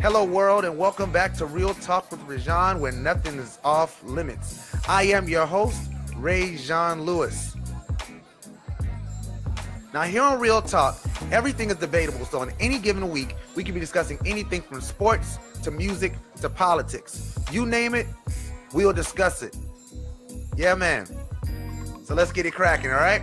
Hello, world, and welcome back to Real Talk with ReZsaun, where nothing is off limits. I am your host, ReZsaun Lewis. Now, here on Real Talk, everything is debatable, so in any given week, we can be discussing anything from sports to music to politics. You name it, we'll discuss it. Yeah, man. So let's get it cracking, all right?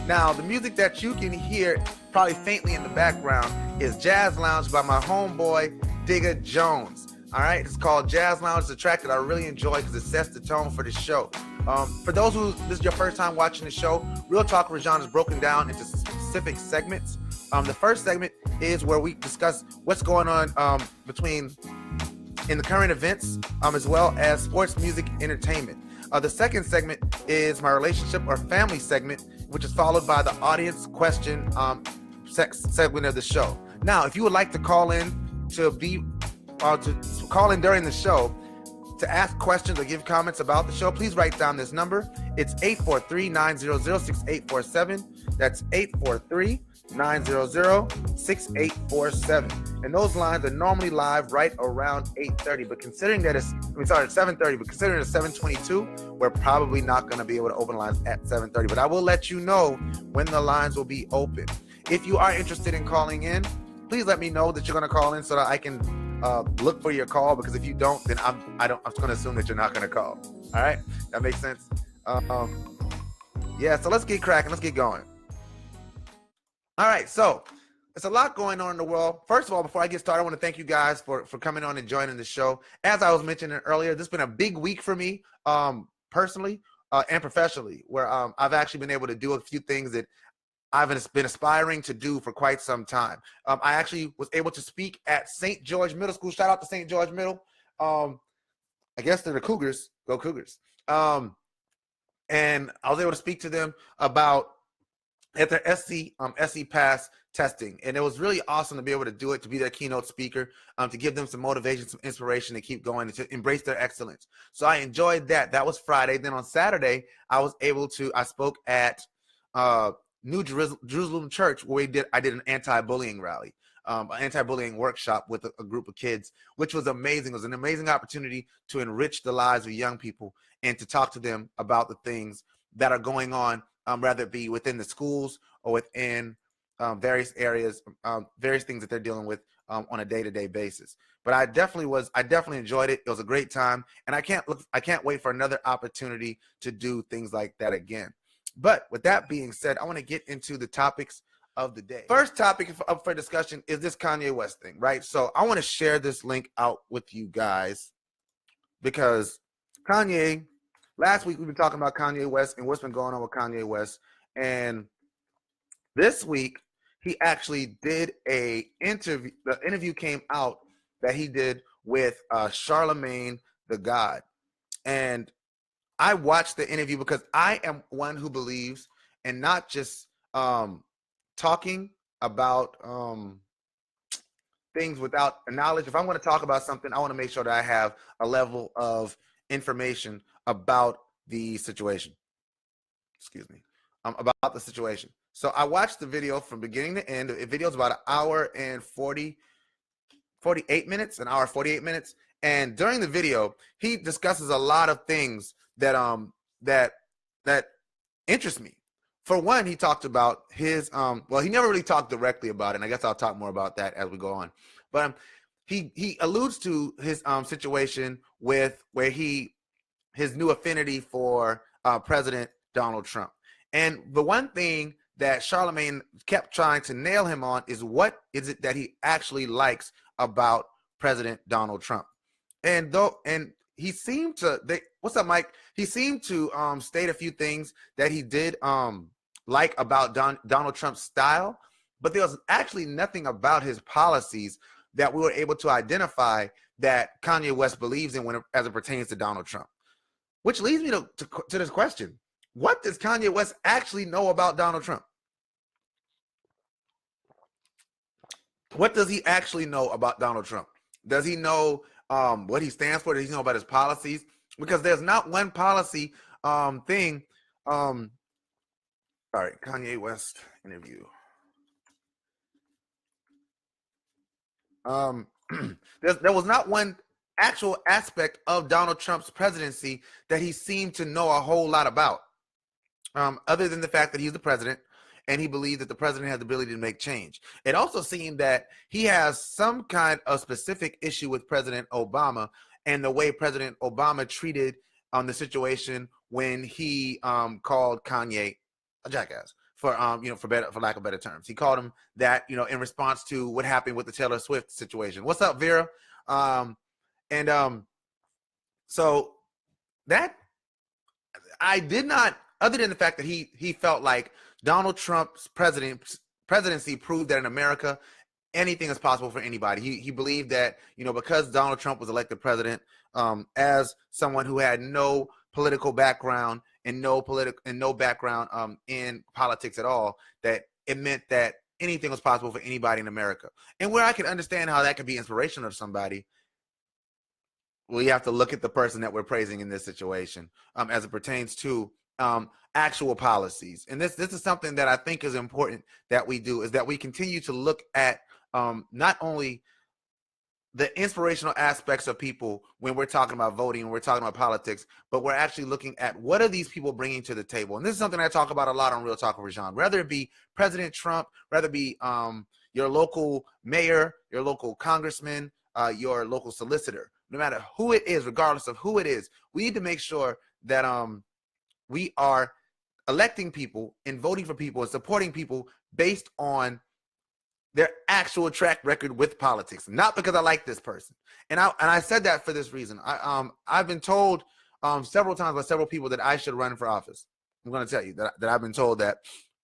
Now, the music that you can hear probably faintly in the background is Jazz Lounge by my homeboy, Digga Jones. All right, it's called Jazz Lounge. It's a track that I really enjoy because it sets the tone for the show. For those who this is your first time watching the show, Real Talk with ReZsaun is broken down into specific segments. The first segment is where we discuss what's going on in the current events, as well as sports, music, entertainment. The second segment is my relationship or family segment, which is followed by the audience question segment of the show. Now, if you would like to call in to call in during the show to ask questions or give comments about the show, please write down this number. It's 843-900-6847. That's 843-900-6847. And those lines are normally live right around 8:30. But considering that it's 7:30, but considering it's 7:22, we're probably not going to be able to open lines at 7:30. But I will let you know when the lines will be open. If you are interested in calling in, please let me know that you're going to call in so that I can look for your call, because if you don't, then I'm going to assume that you're not going to call. All right, that makes sense. Yeah, so let's get cracking. Let's get going. All right, so there's a lot going on in the world. First of all, before I get started, I want to thank you guys for coming on and joining the show. As I was mentioning earlier, this has been a big week for me, personally and professionally, where I've actually been able to do a few things that I've been aspiring to do for quite some time. I actually was able to speak at St. George Middle School. Shout out to St. George Middle. I guess they're the Cougars. Go Cougars. And I was able to speak to them about at their SC Pass testing. And it was really awesome to be able to do it, to be their keynote speaker, to give them some motivation, some inspiration to keep going and to embrace their excellence. So I enjoyed that. That was Friday. Then on Saturday, I spoke at New Jerusalem Church, where I did an anti-bullying rally, an anti-bullying workshop with a group of kids, which was amazing. It was an amazing opportunity to enrich the lives of young people and to talk to them about the things that are going on, rather it be within the schools or within various areas, various things that they're dealing with on a day-to-day basis. But I definitely enjoyed it. It was a great time, and I can't wait for another opportunity to do things like that again. But with that being said, I want to get into the topics of the day. First topic up for discussion is this Kanye West thing, right? So I want to share this link out with you guys because last week we've been talking about Kanye West and what's been going on with Kanye West. And this week he actually did an interview. The interview came out that he did with Charlamagne the God. And I watched the interview because I am one who believes in not just talking about things without knowledge. If I want to talk about something, I want to make sure that I have a level of information about the situation. Excuse me. About the situation. So I watched the video from beginning to end. The video is about an hour and 48 minutes. And during the video, he discusses a lot of things that interest me. For one, he talked about his he never really talked directly about it, and I guess I'll talk more about that as we go on. But he alludes to his situation with his new affinity for President Donald Trump. And the one thing that Charlamagne kept trying to nail him on is what is it that he actually likes about President Donald Trump. And he seemed to what's up, Mike? He seemed to state a few things that he did like about Donald Trump's style, but there was actually nothing about his policies that we were able to identify that Kanye West believes in as it pertains to Donald Trump. Which leads me to this question. What does Kanye West actually know about Donald Trump? What does he actually know about Donald Trump? Does he know what he stands for? Does he know about his policies? Because there's not one policy thing. All right, Kanye West interview. There was not one actual aspect of Donald Trump's presidency that he seemed to know a whole lot about, other than the fact that he's the president and he believed that the president had the ability to make change. It also seemed that he has some kind of specific issue with President Obama and the way President Obama treated the situation when he called Kanye a jackass, for lack of better terms. He called him that, in response to what happened with the Taylor Swift situation. What's up, Vera? So that I did not, other than the fact that he felt like Donald Trump's presidency proved that in America, anything is possible for anybody. He believed that, because Donald Trump was elected president, as someone who had no political background and no background in politics at all, that it meant that anything was possible for anybody in America. And where I can understand how that could be inspirational to somebody, we have to look at the person that we're praising in this situation, as it pertains to actual policies. And this is something that I think is important that we do, is that we continue to look at not only the inspirational aspects of people when we're talking about voting, when we're talking about politics, but we're actually looking at what are these people bringing to the table. And this is something I talk about a lot on Real Talk with ReZsaun. Whether it be President Trump, whether it be your local mayor, your local congressman, your local solicitor, no matter who it is, regardless of who it is, we need to make sure that we are electing people and voting for people and supporting people based on their actual track record with politics, not because I like this person. And I said that for this reason. I've been told several times by several people that I should run for office. I'm going to tell you that I've been told that.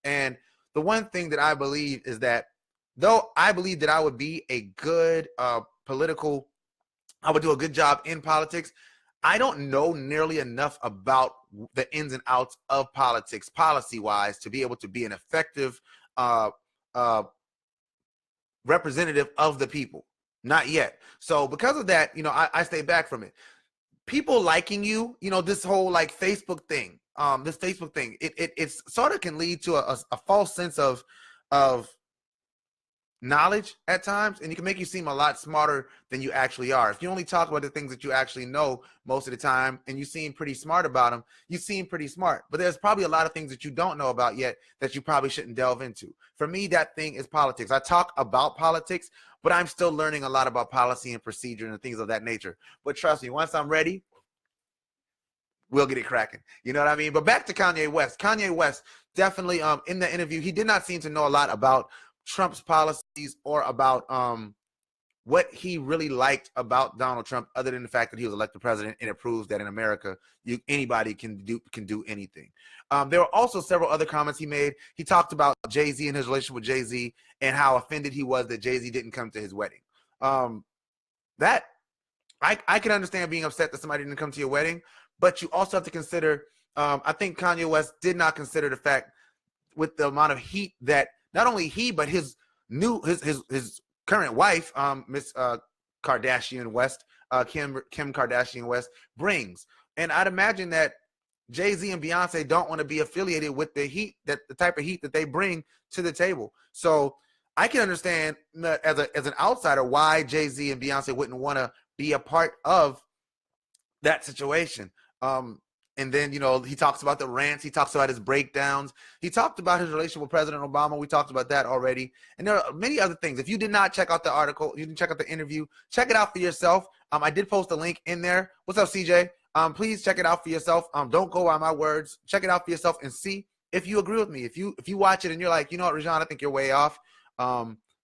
And the one thing that I believe is that, though I believe that I would be a good I would do a good job in politics, I don't know nearly enough about the ins and outs of politics, policy-wise, to be able to be an effective representative of the people. Not yet. So because of that, I stay back from it. People liking you, this whole like Facebook thing, it sort of can lead to a false sense of knowledge at times, and it can make you seem a lot smarter than you actually are. If you only talk about the things that you actually know most of the time and you seem pretty smart about them, you seem pretty smart. But there's probably a lot of things that you don't know about yet that you probably shouldn't delve into. For me, that thing is politics. I talk about politics, but I'm still learning a lot about policy and procedure and things of that nature. But trust me, once I'm ready, we'll get it cracking. You know what I mean? But back to Kanye West. Kanye West definitely, in the interview, he did not seem to know a lot about Trump's policies or about what he really liked about Donald Trump, other than the fact that he was elected president, and it proves that in America, anybody can do anything. There were also several other comments he made. He talked about Jay-Z and his relationship with Jay-Z and how offended he was that Jay-Z didn't come to his wedding. That I can understand being upset that somebody didn't come to your wedding, but you also have to consider, I think Kanye West did not consider the fact, with the amount of heat that not only he, but his current wife, Miss Kardashian West, Kim Kardashian West, brings. And I'd imagine that Jay-Z and Beyonce don't want to be affiliated with the type of heat that they bring to the table. So I can understand as an outsider why Jay-Z and Beyonce wouldn't want to be a part of that situation. And then, he talks about the rants. He talks about his breakdowns. He talked about his relationship with President Obama. We talked about that already. And there are many other things. If you did not check out the article, you didn't check out the interview, check it out for yourself. I did post a link in there. What's up, CJ? Please check it out for yourself. Don't go by my words. Check it out for yourself and see if you agree with me. If you watch it and you're like, you know what, ReZsaun, I think you're way off,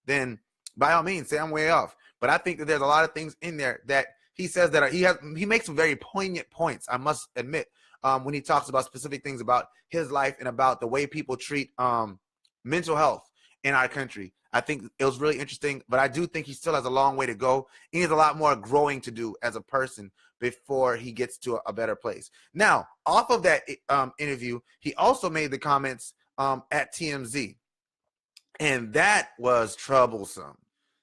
then by all means, say I'm way off. But I think that there's a lot of things in there that he says that he makes some very poignant points, I must admit, when he talks about specific things about his life and about the way people treat mental health in our country. I think it was really interesting, but I do think he still has a long way to go. He has a lot more growing to do as a person before he gets to a better place. Now, off of that interview, he also made the comments at TMZ, and that was troublesome.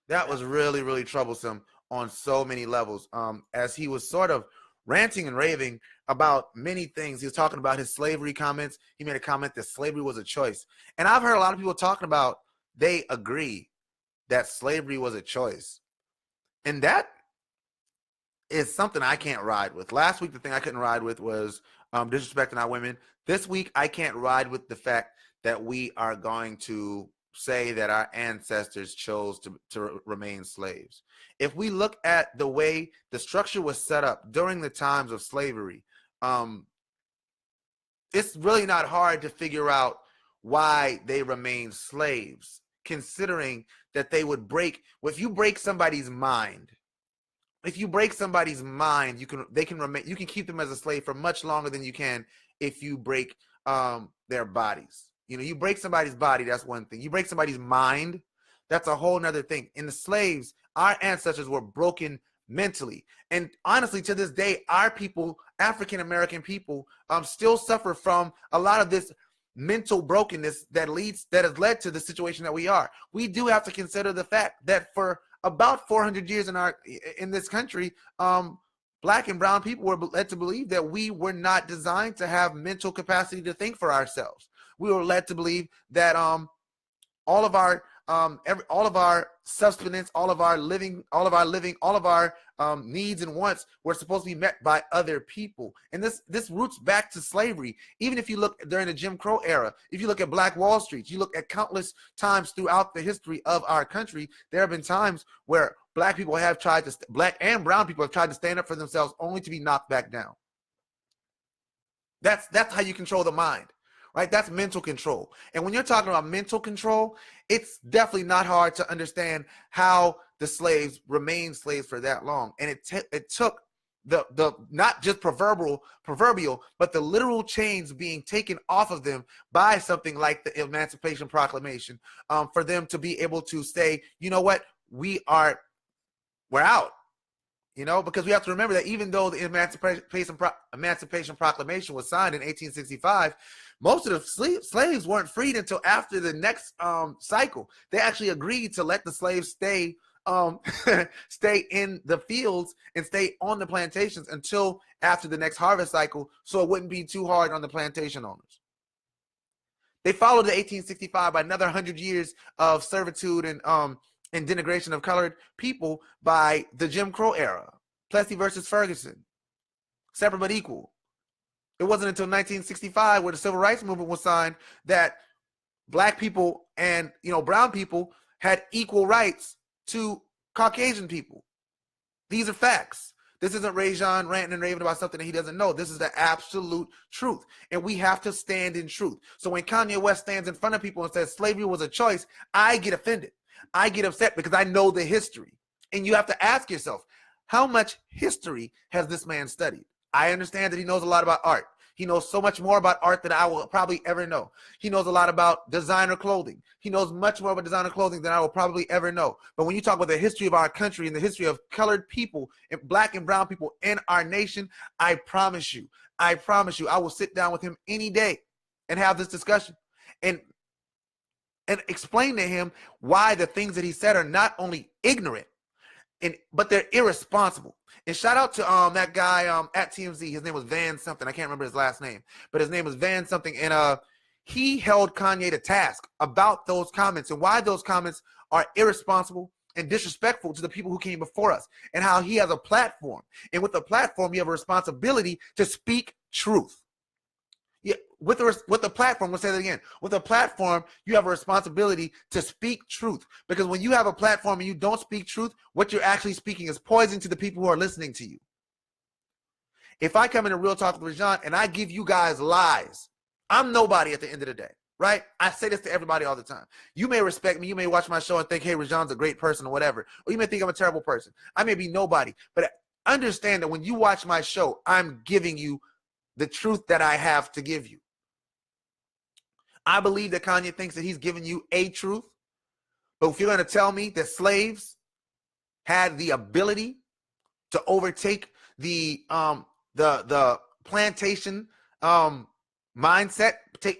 That was really, really troublesome on so many levels, as he was sort of ranting and raving about many things. He was talking about his slavery comments. He made a comment that slavery was a choice. And I've heard a lot of people talking about they agree that slavery was a choice. And that is something I can't ride with. Last week, the thing I couldn't ride with was disrespecting our women. This week, I can't ride with the fact that we are going to say that our ancestors chose to remain slaves. If we look at the way the structure was set up during the times of slavery, it's really not hard to figure out why they remained slaves, considering that they would break. If you break somebody's mind, you can keep them as a slave for much longer than you can if you break their bodies. You break somebody's body, that's one thing. You break somebody's mind, that's a whole nother thing. In the slaves, our ancestors were broken mentally. And honestly, to this day, our people, African American people, still suffer from a lot of this mental brokenness that has led to the situation that we are. We do have to consider the fact that for about 400 years in this country, Black and brown people were led to believe that we were not designed to have mental capacity to think for ourselves. We were led to believe that all of our sustenance, all of our needs and wants were supposed to be met by other people. And this roots back to slavery. Even if you look during the Jim Crow era, if you look at Black Wall Street, you look at countless times throughout the history of our country, there have been times where Black and brown people have tried to stand up for themselves only to be knocked back down. That's how you control the mind. Right? That's mental control. And when you're talking about mental control, it's definitely not hard to understand how the slaves remained slaves for that long. And it took the not just proverbial, but the literal chains being taken off of them by something like the Emancipation Proclamation, for them to be able to say, you know what, we're out. Because we have to remember that even though the Emancipation Proclamation was signed in 1865, most of the slaves weren't freed until after the next cycle. They actually agreed to let the slaves stay in the fields and stay on the plantations until after the next harvest cycle, so it wouldn't be too hard on the plantation owners. They followed the 1865 by another 100 years of servitude and denigration of colored people by the Jim Crow era, Plessy versus Ferguson, separate but equal. It wasn't until 1965, where the Civil Rights Movement was signed, that Black people and brown people had equal rights to Caucasian people. These are facts. This isn't ReZsaun ranting and raving about something that he doesn't know. This is the absolute truth, and we have to stand in truth. So when Kanye West stands in front of people and says slavery was a choice, I get offended. I get upset because I know the history. And you have to ask yourself, how much history has this man studied? I understand that he knows a lot about art. He knows so much more about art than I will probably ever know. He knows a lot about designer clothing. He knows much more about designer clothing than I will probably ever know. But when you talk about the history of our country and the history of colored people and Black and brown people in our nation, I promise you, I will sit down with him any day and have this discussion and explain to him why the things that he said are not only ignorant, but they're irresponsible. And shout out to that guy at TMZ. His name was Van something. I can't remember his last name, but his name was Van something. And he held Kanye to task about those comments and why those comments are irresponsible and disrespectful to the people who came before us, and how he has a platform. And with a platform, you have a responsibility to speak truth. Yeah, with the platform, let's say that again. With a platform, you have a responsibility to speak truth. Because when you have a platform and you don't speak truth, what you're actually speaking is poison to the people who are listening to you. If I come in a Real Talk with ReZsaun and I give you guys lies, I'm nobody at the end of the day, right? I say this to everybody all the time. You may respect me. You may watch my show and think, hey, ReZsaun's a great person or whatever. Or you may think I'm a terrible person. I may be nobody. But understand that when you watch my show, I'm giving you the truth that I have to give you. I believe that Kanye thinks that he's giving you a truth. But if you're going to tell me that slaves had the ability to overtake the plantation mindset,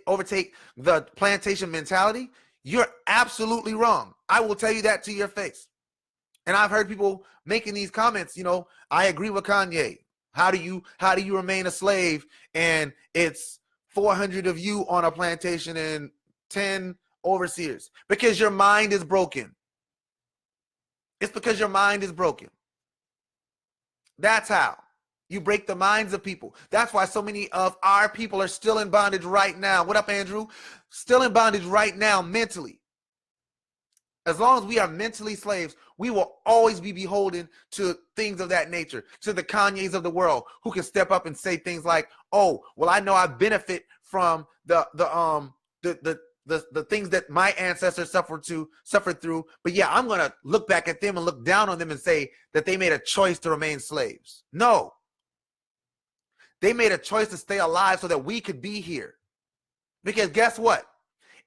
overtake the plantation mentality, you're absolutely wrong. I will tell you that to your face. And I've heard people making these comments, I agree with Kanye. How do you remain a slave and it's 400 of you on a plantation and 10 overseers? Because your mind is broken. It's because your mind is broken. That's how. You break the minds of people. That's why so many of our people are still in bondage right now. What up, Andrew? Still in bondage right now mentally. As long as we are mentally slaves, we will always be beholden to things of that nature, to the Kanyes of the world who can step up and say things like, "Oh, well, I know I benefit from the things that my ancestors suffered through, but yeah, I'm gonna look back at them and look down on them and say that they made a choice to remain slaves." No, they made a choice to stay alive so that we could be here. Because guess what?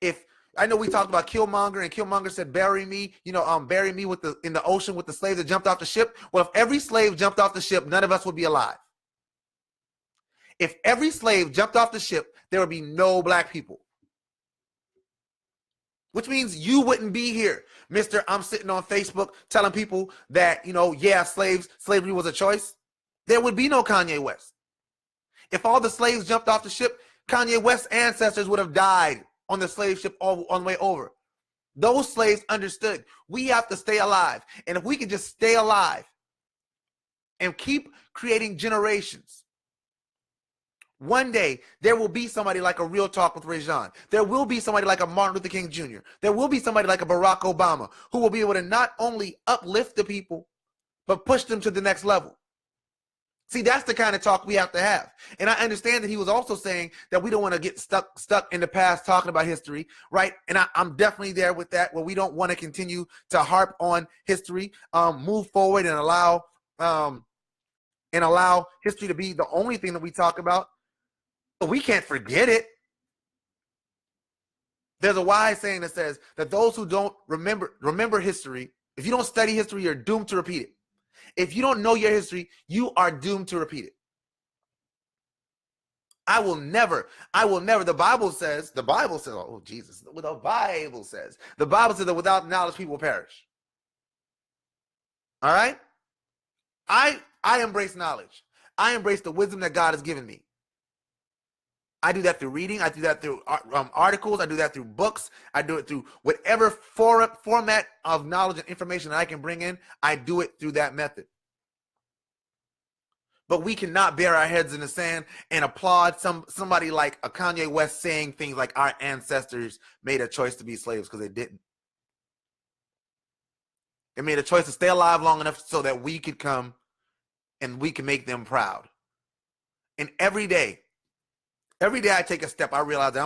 If I know we talked about Killmonger, and Killmonger said, "Bury me, bury me in the ocean with the slaves that jumped off the ship." Well, if every slave jumped off the ship, none of us would be alive. If every slave jumped off the ship, there would be no black people. Which means you wouldn't be here, Mr. I'm sitting on Facebook telling people that, slavery was a choice. There would be no Kanye West. If all the slaves jumped off the ship, Kanye West's ancestors would have died on the slave ship on the way over. Those slaves understood we have to stay alive. And if we can just stay alive and keep creating generations, one day there will be somebody like a Real Talk with ReZsaun. There will be somebody like a Martin Luther King Jr. There will be somebody like a Barack Obama who will be able to not only uplift the people, but push them to the next level. See, that's the kind of talk we have to have. And I understand that he was also saying that we don't want to get stuck in the past talking about history, right? And I'm definitely there with that, where we don't want to continue to harp on history, move forward and allow history to be the only thing that we talk about. But we can't forget it. There's a wise saying that says that those who don't remember history, if you don't study history, you're doomed to repeat it. If you don't know your history, you are doomed to repeat it. I will never. The Bible says, oh Jesus, the Bible says that without knowledge, people will perish. All right? I embrace knowledge. I embrace the wisdom that God has given me. I do that through reading. I do that through articles. I do that through books. I do it through whatever format of knowledge and information that I can bring in. I do it through that method. But we cannot bury our heads in the sand and applaud somebody like a Kanye West saying things like our ancestors made a choice to be slaves, because they didn't. They made a choice to stay alive long enough so that we could come and we can make them proud. And every day I take a step, I realize that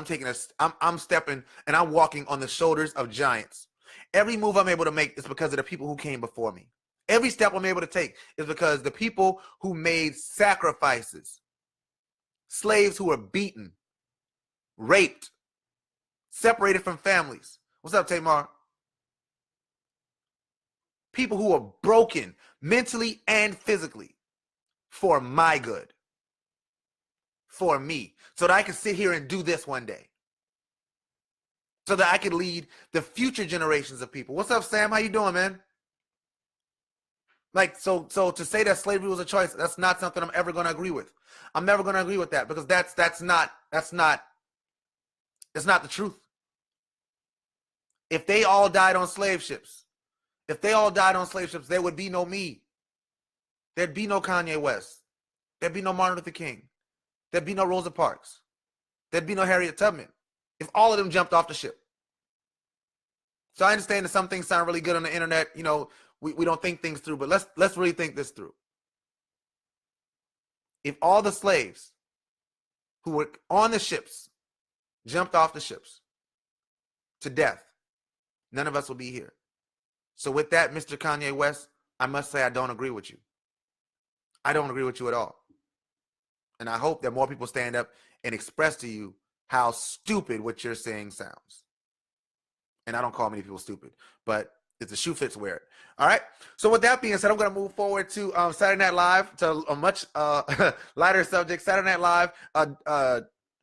I'm stepping and I'm walking on the shoulders of giants. Every move I'm able to make is because of the people who came before me. Every step I'm able to take is because the people who made sacrifices, slaves who were beaten, raped, separated from families. What's up, Tamar? People who were broken mentally and physically for my good. For me, so that I can sit here and do this one day, so that I can lead the future generations of people. What's up, Sam? How you doing, man? Like, so to say that slavery was a choice, that's not something I'm ever going to agree with. I'm never going to agree with that, because that's not the truth. If they all died on slave ships, there would be no me. There'd be no Kanye West. There'd be no Martin Luther King. There'd be no Rosa Parks. There'd be no Harriet Tubman if all of them jumped off the ship. So I understand that some things sound really good on the internet. We don't think things through, but let's really think this through. If all the slaves who were on the ships jumped off the ships to death, none of us will be here. So with that, Mr. Kanye West, I must say I don't agree with you. I don't agree with you at all. And I hope that more people stand up and express to you how stupid what you're saying sounds. And I don't call many people stupid, but if the shoe fits, wear it. All right. So with that being said, I'm going to move forward to Saturday Night Live, to a much lighter subject. Saturday Night Live,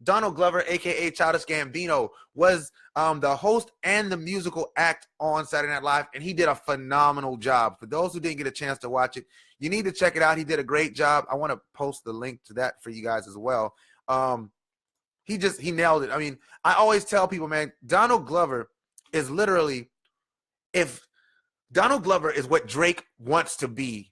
Donald Glover, a.k.a. Childish Gambino, was the host and the musical act on Saturday Night Live, and he did a phenomenal job. For those who didn't get a chance to watch it, you need to check it out. He did a great job. I want to post the link to that for you guys as well. He nailed it. I mean, I always tell people, man, Donald Glover is literally, if Donald Glover is what Drake wants to be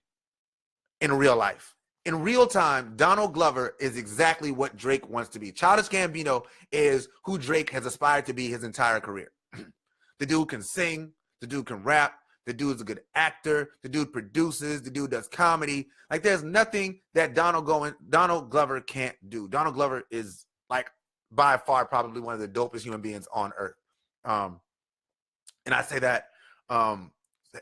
in real life. In real time, Donald Glover is exactly what Drake wants to be. Childish Gambino is who Drake has aspired to be his entire career. The dude can sing, the dude can rap, the dude's a good actor, the dude produces, the dude does comedy. Like, there's nothing that Donald Glover can't do. Donald Glover is, like, by far probably one of the dopest human beings on earth. And I say that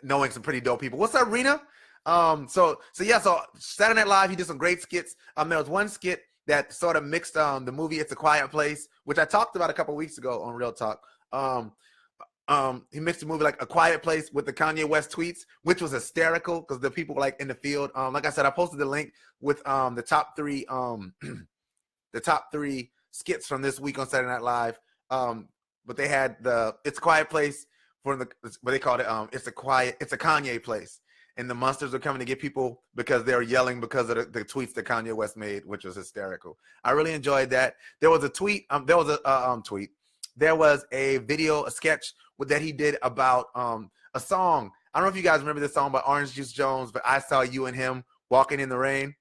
knowing some pretty dope people. What's up, Rena? So Saturday Night Live, he did some great skits. There was one skit that sort of mixed the movie It's a Quiet Place, which I talked about a couple of weeks ago on Real Talk. He mixed the movie like A Quiet Place with the Kanye West tweets, which was hysterical because the people were like in the field. Like I said, I posted the link with the top three skits from this week on Saturday Night Live. But they had the It's a Quiet Place for what they called it. It's a Kanye Place. And the monsters were coming to get people because they were yelling because of the tweets that Kanye West made, which was hysterical. I really enjoyed that. There was a tweet. There was a tweet. There was a video, a sketch that he did about a song. I don't know if you guys remember this song by Orange Juice Jones, but I Saw You and Him Walking in the Rain.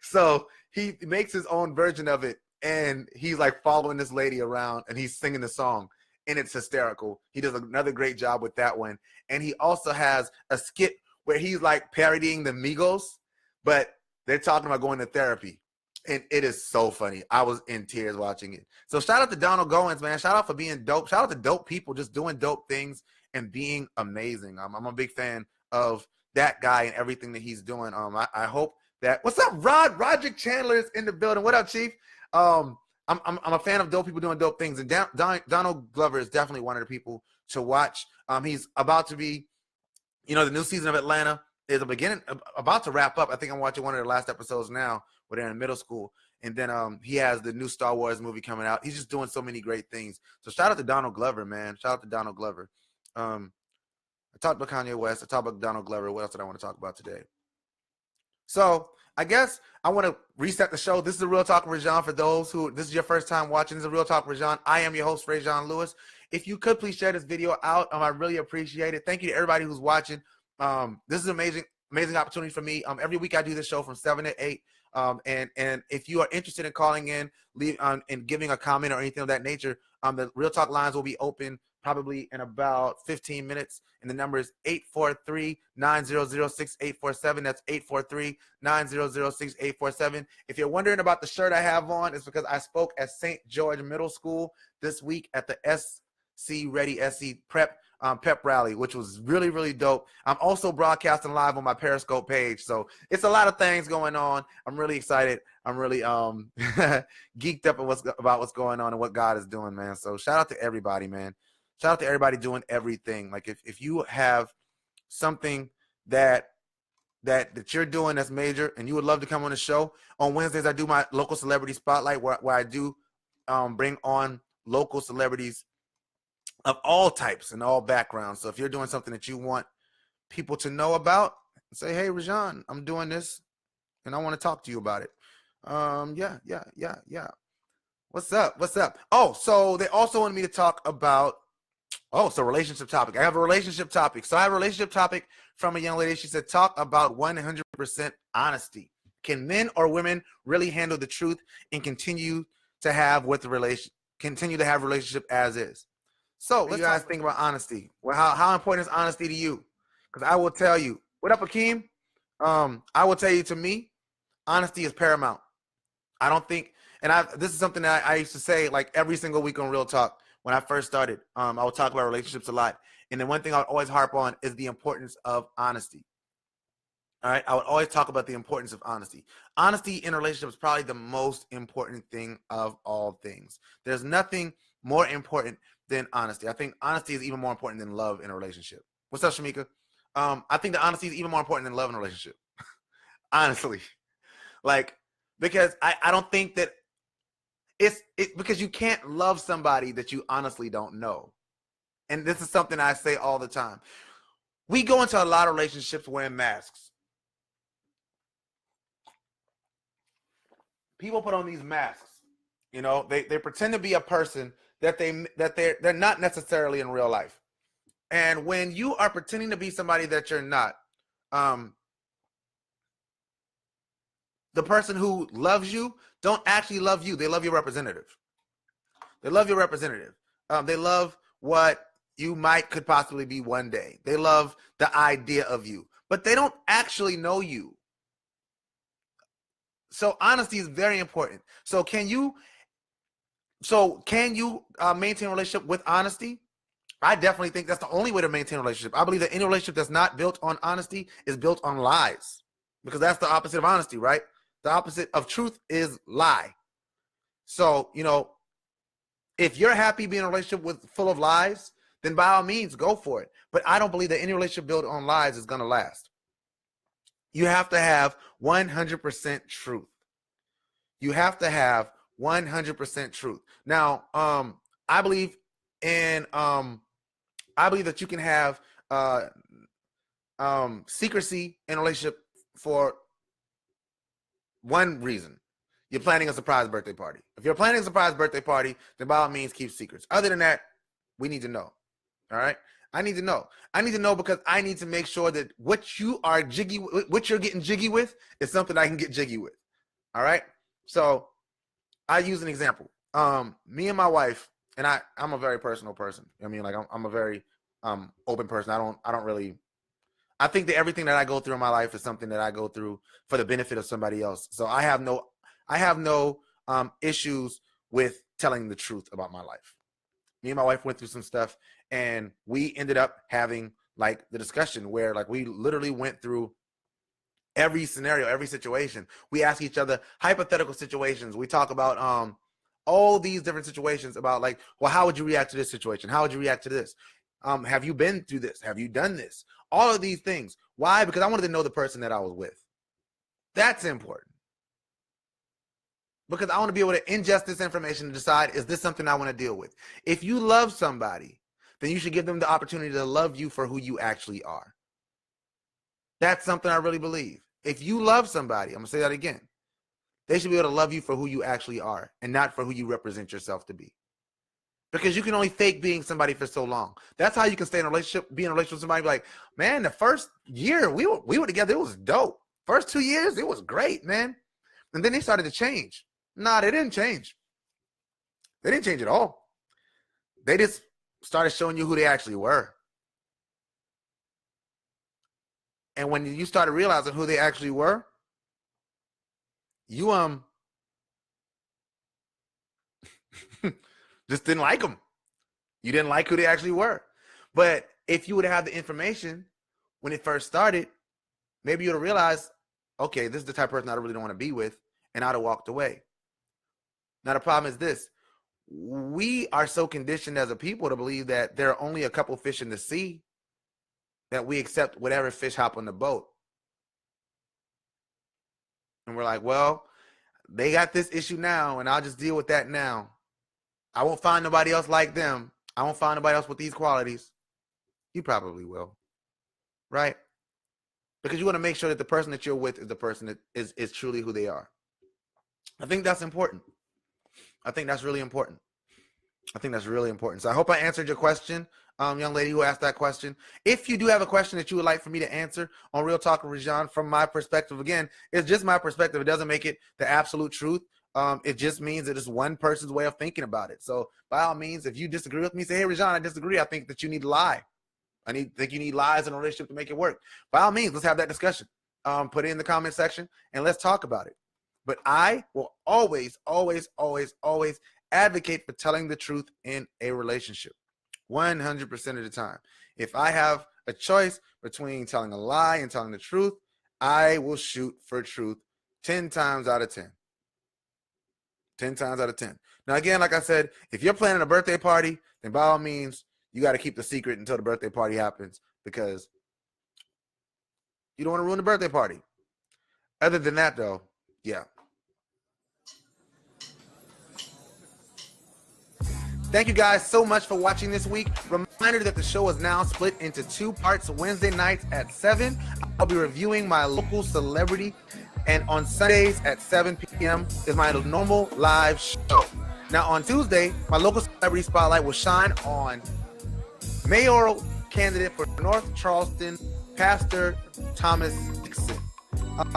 So he makes his own version of it, and he's like following this lady around, and he's singing the song. And it's hysterical. He does another great job with that one. And he also has a skit where he's like parodying the Migos, but they're talking about going to therapy. And it is so funny. I was in tears watching it. So shout out to Donald Goins, man. Shout out for being dope. Shout out to dope people just doing dope things and being amazing. I'm a big fan of that guy and everything that he's doing. I hope that. What's up, Rod? Roderick Chandler is in the building. What up, Chief? I'm a fan of dope people doing dope things, and Donald Glover is definitely one of the people to watch. He's about to be, the new season of Atlanta is about to wrap up. I think I'm watching one of the last episodes now where they're in middle school, and then he has the new Star Wars movie coming out. He's just doing so many great things. So shout out to Donald Glover, man. Shout out to Donald Glover. I talked about Kanye West. I talked about Donald Glover. What else did I want to talk about today? So I guess I want to reset the show. This is a Real Talk with ReZsaun. For those who this is your first time watching, this is a Real Talk with ReZsaun. I am your host, ReZsaun Lewis. If you could please share this video out, I really appreciate it. Thank you to everybody who's watching. This is an amazing opportunity for me. Every week I do this show from 7 to 8. And if you are interested in calling in, leave and giving a comment or anything of that nature, the Real Talk lines will be open probably in about 15 minutes. And the number is 843-900-6847. That's 843-900-6847. If you're wondering about the shirt I have on, it's because I spoke at St. George Middle School this week at the SC Ready SC Prep rally, which was really, really dope. I'm also broadcasting live on my Periscope page. So it's a lot of things going on. I'm really excited. I'm really geeked up about what's going on and what God is doing, man. So shout out to everybody, man. Shout out to everybody doing everything. Like if you have something that you're doing that's major and you would love to come on the show, on Wednesdays I do my local celebrity spotlight where I do bring on local celebrities of all types and all backgrounds. So if you're doing something that you want people to know about, say, hey, ReZsaun, I'm doing this and I want to talk to you about it. Yeah. What's up? Oh, so they also wanted me to talk about relationship topic. I have a relationship topic. So I have a relationship topic from a young lady. She said, talk about 100% honesty. Can men or women really handle the truth and continue to have relationship as is? So let's guys think about honesty. Well, how important is honesty to you? Because I will tell you. What up, Akeem? I will tell you, to me, honesty is paramount. I don't think, this is something that I used to say like every single week on Real Talk. When I first started, I would talk about relationships a lot. And the one thing I would always harp on is the importance of honesty. All right. I would always talk about the importance of honesty. Honesty in a relationship is probably the most important thing of all things. There's nothing more important than honesty. I think honesty is even more important than love in a relationship. What's up, Shamika? I think that honesty is even more important than love in a relationship. Honestly. Because I don't think that it's because you can't love somebody that you honestly don't know. And this is something I say all the time. We go into a lot of relationships wearing masks. People put on these masks. They pretend to be a person that they're not necessarily in real life. And when you are pretending to be somebody that you're not, the person who loves you don't actually love you. They love your representative. They love your representative. They love what you could possibly be one day. They love the idea of you, but they don't actually know you. So honesty is very important. So can you maintain a relationship with honesty? I definitely think that's the only way to maintain a relationship. I believe that any relationship that's not built on honesty is built on lies, because that's the opposite of honesty, right? The opposite of truth is lie. So, if you're happy being in a relationship full of lies, then by all means, go for it. But I don't believe that any relationship built on lies is going to last. You have to have 100% truth. You have to have 100% truth. Now, I believe that you can have secrecy in a relationship for one reason. You're planning a surprise birthday party. If you're planning a surprise birthday party, then by all means keep secrets. Other than that, we need to know. All right? I need to know. I need to know because I need to make sure that what you're getting jiggy with is something I can get jiggy with. All right? So I use an example. Me and my wife, and I'm a very personal person. I mean, like I'm a very open person. I think that everything that I go through in my life is something that I go through for the benefit of somebody else. So I have no issues with telling the truth about my life. Me and my wife went through some stuff, and we ended up having like the discussion where like we literally went through every scenario, every situation. We ask each other hypothetical situations. We talk about all these different situations about like, well, how would you react to this situation? How would you react to this? Have you been through this? Have you done this? All of these things. Why? Because I wanted to know the person that I was with. That's important. Because I want to be able to ingest this information and decide, is this something I want to deal with? If you love somebody, then you should give them the opportunity to love you for who you actually are. That's something I really believe. If you love somebody, I'm going to say that again. They should be able to love you for who you actually are and not for who you represent yourself to be. Because you can only fake being somebody for so long. That's how you can stay in a relationship, be in a relationship with somebody like, man, the first year we were together, it was dope. First 2 years, it was great, man. And then they started to change. Nah, they didn't change. They didn't change at all. They just started showing you who they actually were. And when you started realizing who they actually were, you just didn't like them. You didn't like who they actually were. But if you would have had the information when it first started, maybe you'd have realized, okay, this is the type of person I really don't want to be with, and I'd have walked away. Now, the problem is this. We are so conditioned as a people to believe that there are only a couple fish in the sea, that we accept whatever fish hop on the boat. And we're like, well, they got this issue now, and I'll just deal with that now. I won't find nobody else like them. I won't find nobody else with these qualities. You probably will, right? Because you want to make sure that the person that you're with is the person that is truly who they are. I think that's important. I think that's really important. So I hope I answered your question, young lady who asked that question. If you do have a question that you would like for me to answer on Real Talk with ReZsaun, from my perspective, again, it's just my perspective. It doesn't make it the absolute truth. It just means that it's one person's way of thinking about it. So by all means, if you disagree with me, say, hey, ReZsaun, I disagree. I think that you need to lie. Think you need lies in a relationship to make it work. By all means, let's have that discussion. Put it in the comment section and let's talk about it. But I will always, always, always, always advocate for telling the truth in a relationship 100% of the time. If I have a choice between telling a lie and telling the truth, I will shoot for truth 10 times out of 10. 10 times out of 10. Now, again, like I said, if you're planning a birthday party, then by all means, you got to keep the secret until the birthday party happens, because you don't want to ruin the birthday party. Other than that, though, yeah. Thank you guys so much for watching this week. Reminder that the show is now split into 2 parts. Wednesday nights at 7, I'll be reviewing my local celebrity. And on Sundays at 7 p.m. is my normal live show. Now on Tuesday, my local celebrity spotlight will shine on mayoral candidate for North Charleston, Pastor Thomas Dixon.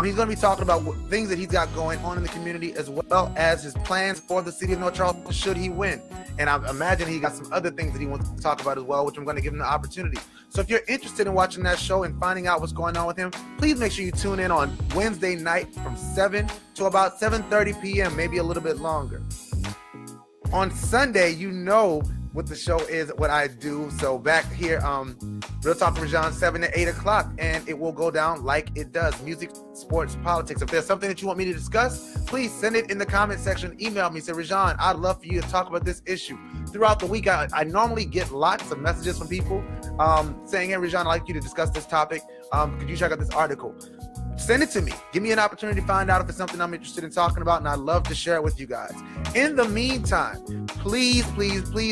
He's going to be talking about things that he's got going on in the community, as well as his plans for the city of North Charleston should he win. And I imagine he got some other things that he wants to talk about as well, which I'm going to give him the opportunity. So if you're interested in watching that show and finding out what's going on with him, please make sure you tune in on Wednesday night from 7 to about 7:30 p.m., maybe a little bit longer. On Sunday, you know what the show is, what I do. So back here, Real Talk with ReZsaun, 7 to 8 o'clock, and it will go down like it does. Music, sports, politics. If there's something that you want me to discuss, please send it in the comment section. Email me. Say, ReZsaun, I'd love for you to talk about this issue. Throughout the week, I normally get lots of messages from people saying, hey, ReZsaun, I'd like you to discuss this topic. Could you check out this article? Send it to me. Give me an opportunity to find out if it's something I'm interested in talking about, and I'd love to share it with you guys. In the meantime, please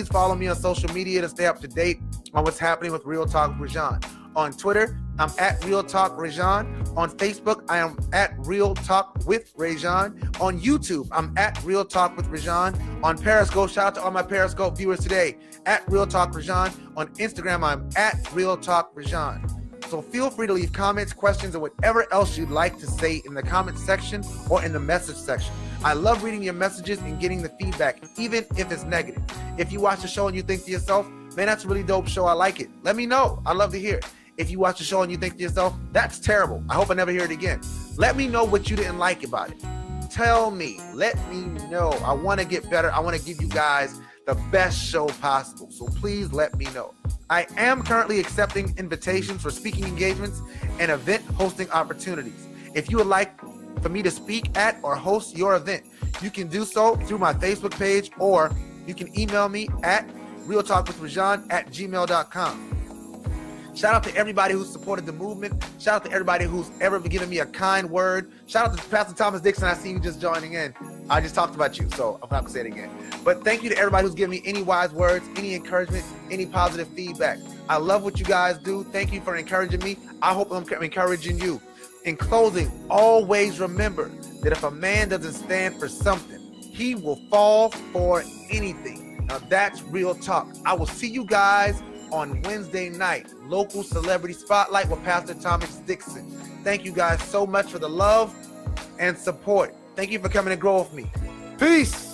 follow me on social media to stay up to date on what's happening with Real Talk with ReZsaun. On Twitter, I'm at Real Talk ReZsaun. On Facebook, I am at Real Talk with ReZsaun. On YouTube, I'm at Real Talk with ReZsaun. On Periscope, shout out to all my Periscope viewers today, at Real Talk ReZsaun. On Instagram, I'm at Real Talk ReZsaun. So feel free to leave comments, questions, or whatever else you'd like to say in the comment section or in the message section. I love reading your messages and getting the feedback, even if it's negative. If you watch the show and you think to yourself, man, that's a really dope show, I like it, let me know. I'd love to hear it. If you watch the show and you think to yourself, that's terrible, I hope I never hear it again, let me know what you didn't like about it. Tell me, let me know. I want to get better. I want to give you guys the best show possible. So please let me know. I am currently accepting invitations for speaking engagements and event hosting opportunities. If you would like for me to speak at or host your event, you can do so through my Facebook page, or you can email me at realtalkwithrezsaun@gmail.com. Shout out to everybody who supported the movement. Shout out to everybody who's ever given me a kind word. Shout out to Pastor Thomas Dixon. I see you just joining in. I just talked about you, so I'm not going to say it again. But thank you to everybody who's given me any wise words, any encouragement, any positive feedback. I love what you guys do. Thank you for encouraging me. I hope I'm encouraging you. In closing, always remember that if a man doesn't stand for something, he will fall for anything. Now that's real talk. I will see you guys on Wednesday night, Local Celebrity Spotlight with Pastor Thomas Dixon. Thank you guys so much for the love and support. Thank you for coming and grow with me. Peace.